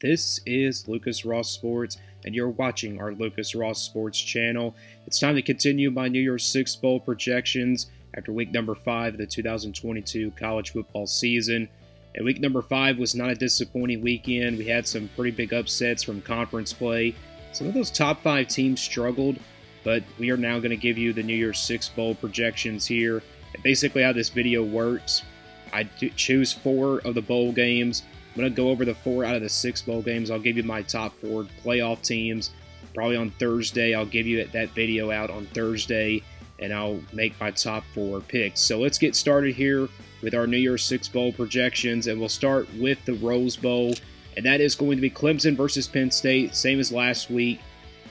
This is Lucas Ross Sports, and you're watching our Lucas Ross Sports channel. It's time to continue my New Year's Six Bowl projections after week number 5 of the 2022 college football season. And week number 5 was not a disappointing weekend. We had some pretty big upsets from conference play. Some of those top 5 teams struggled, but we are now going to give you the New Year's Six Bowl projections here. And basically how this video works, I choose 4 of the bowl games. I'm going to go over the 4 out of the 6 bowl games. I'll give you my top 4 playoff teams. Probably on Thursday, I'll give you that video out on Thursday, and I'll make my top 4 picks. So let's get started here with our New Year's Six Bowl projections, and we'll start with the Rose Bowl, and that is going to be Clemson versus Penn State, same as last week.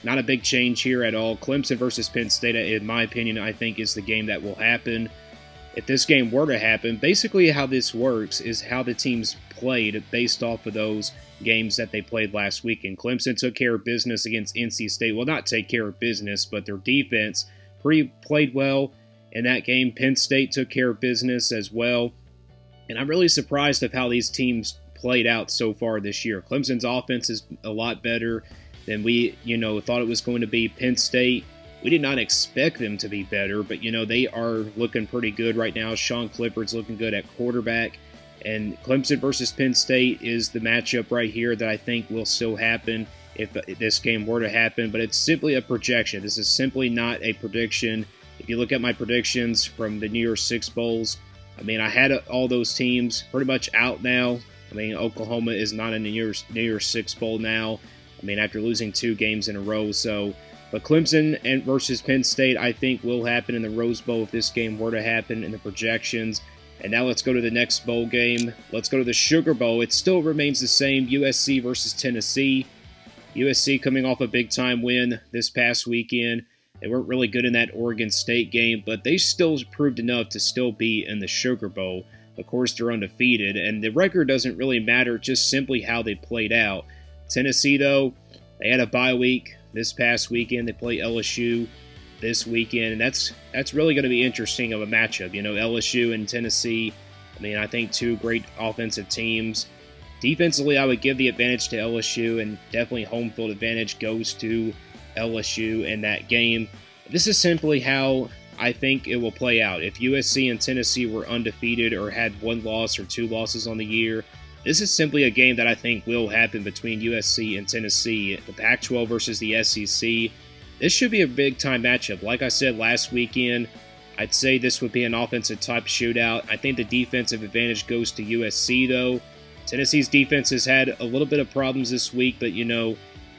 Not a big change here at all. Clemson versus Penn State, in my opinion, I think is the game that will happen. If this game were to happen, basically how this works is how the teams played based off of those games that they played last week. And Clemson took care of business against NC State. Well, not take care of business, but their defense played well in that game. Penn State took care of business as well. And I'm really surprised of how these teams played out so far this year. Clemson's offense is a lot better than we, thought it was going to be. Penn State, we did not expect them to be better, but, they are looking pretty good right now. Sean Clifford's looking good at quarterback. And Clemson versus Penn State is the matchup right here that I think will still happen if this game were to happen. But it's simply a projection. This is simply not a prediction. If you look at my predictions from the New Year's Six Bowls, I had all those teams pretty much out now. Oklahoma is not in the New Year's Six Bowl now. After losing 2 games in a row. But Clemson versus Penn State, I think, will happen in the Rose Bowl if this game were to happen in the projections. And now let's go to the next bowl game. Let's go to the Sugar Bowl. It still remains the same, USC versus Tennessee. USC coming off a big-time win this past weekend. They weren't really good in that Oregon State game, but they still proved enough to still be in the Sugar Bowl. Of course, they're undefeated, and the record doesn't really matter, just simply how they played out. Tennessee, though, they had a bye week this past weekend. They play LSU this weekend, and that's really going to be interesting of a matchup. LSU and Tennessee, I think 2 great offensive teams. Defensively, I would give the advantage to LSU, and definitely home field advantage goes to LSU in that game. This is simply how I think it will play out. If USC and Tennessee were undefeated or had 1 loss or 2 losses on the year, this is simply a game that I think will happen between USC and Tennessee. The Pac-12 versus the SEC. This should be a big-time matchup. Like I said last weekend, I'd say this would be an offensive-type shootout. I think the defensive advantage goes to USC, though. Tennessee's defense has had a little bit of problems this week, but,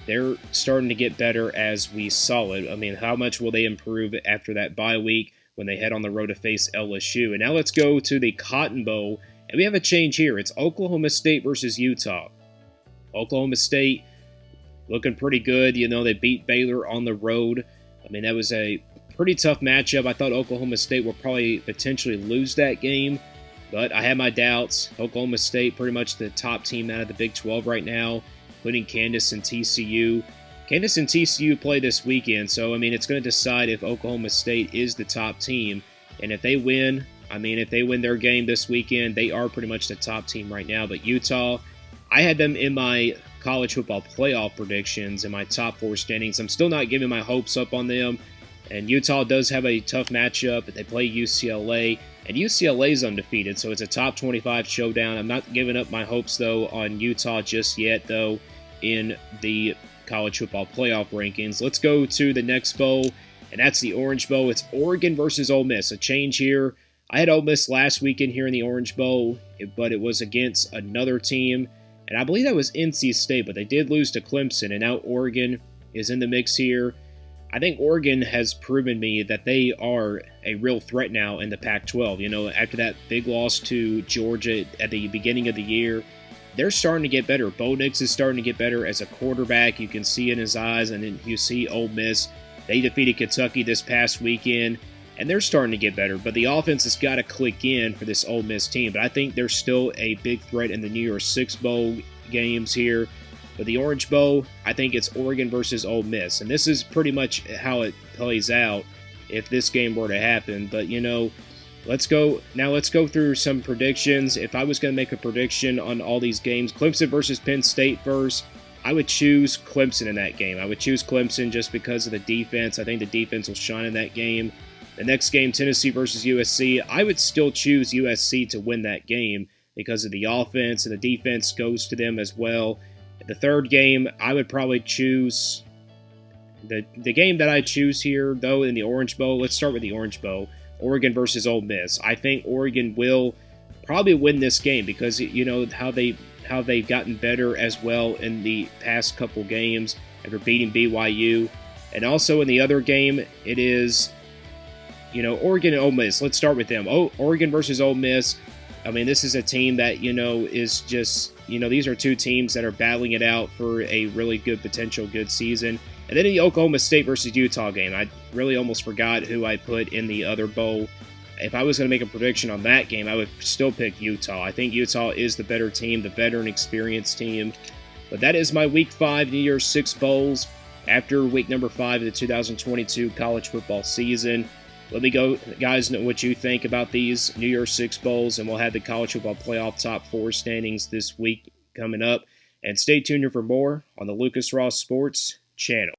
they're starting to get better as we saw it. How much will they improve after that bye week when they head on the road to face LSU? And now let's go to the Cotton Bowl. And we have a change here. It's Oklahoma State versus Utah. Oklahoma State looking pretty good. They beat Baylor on the road. That was a pretty tough matchup. I thought Oklahoma State would probably potentially lose that game, but I had my doubts. Oklahoma State pretty much the top team out of the Big 12 right now, including Kansas and TCU. Kansas and TCU play this weekend, so it's going to decide if Oklahoma State is the top team. And if they win, if they win their game this weekend, they are pretty much the top team right now. But Utah, I had them in my college football playoff predictions in my top 4 standings. I'm still not giving my hopes up on them. And Utah does have a tough matchup. They play UCLA, and UCLA is undefeated, so it's a top 25 showdown. I'm not giving up my hopes, though, on Utah just yet, though, in the college football playoff rankings. Let's go to the next bowl, and that's the Orange Bowl. It's Oregon versus Ole Miss. A change here. I had Ole Miss last weekend here in the Orange Bowl, but it was against another team, and I believe that was NC State, but they did lose to Clemson, and now Oregon is in the mix here. I think Oregon has proven me that they are a real threat now in the Pac-12. After that big loss to Georgia at the beginning of the year, they're starting to get better. Bo Nix is starting to get better as a quarterback. You can see in his eyes, and then you see Ole Miss. They defeated Kentucky this past weekend, and they're starting to get better. But the offense has got to click in for this Ole Miss team. But I think they're still a big threat in the New Year's Six Bowl games here. But the Orange Bowl, I think it's Oregon versus Ole Miss. And this is pretty much how it plays out if this game were to happen. But, Let's go through some predictions. If I was going to make a prediction on all these games, Clemson versus Penn State first, I would choose Clemson in that game. I would choose Clemson just because of the defense. I think the defense will shine in that game. The next game, Tennessee versus USC, I would still choose USC to win that game because of the offense, and the defense goes to them as well. The third game, I would probably choose the game that I choose here, though, in the Orange Bowl. Let's start with the Orange Bowl. Oregon versus Ole Miss. I think Oregon will probably win this game because you know how they've gotten better as well in the past couple games after beating BYU. And also in the other game, it is, Oregon and Ole Miss. Let's start with them. Oregon versus Ole Miss. I mean, this is a team that, is just, these are two teams that are battling it out for a really good potential good season. And then in the Oklahoma State versus Utah game, I really almost forgot who I put in the other bowl. If I was going to make a prediction on that game, I would still pick Utah. I think Utah is the better team, the veteran experienced team. But that is my Week 5 New Year's 6 bowls after week number 5 of the 2022 college football season. Let me guys know what you think about these New Year's 6 bowls, and we'll have the college football playoff top 4 standings this week coming up. And stay tuned for more on the Lucas Ross Sports channel.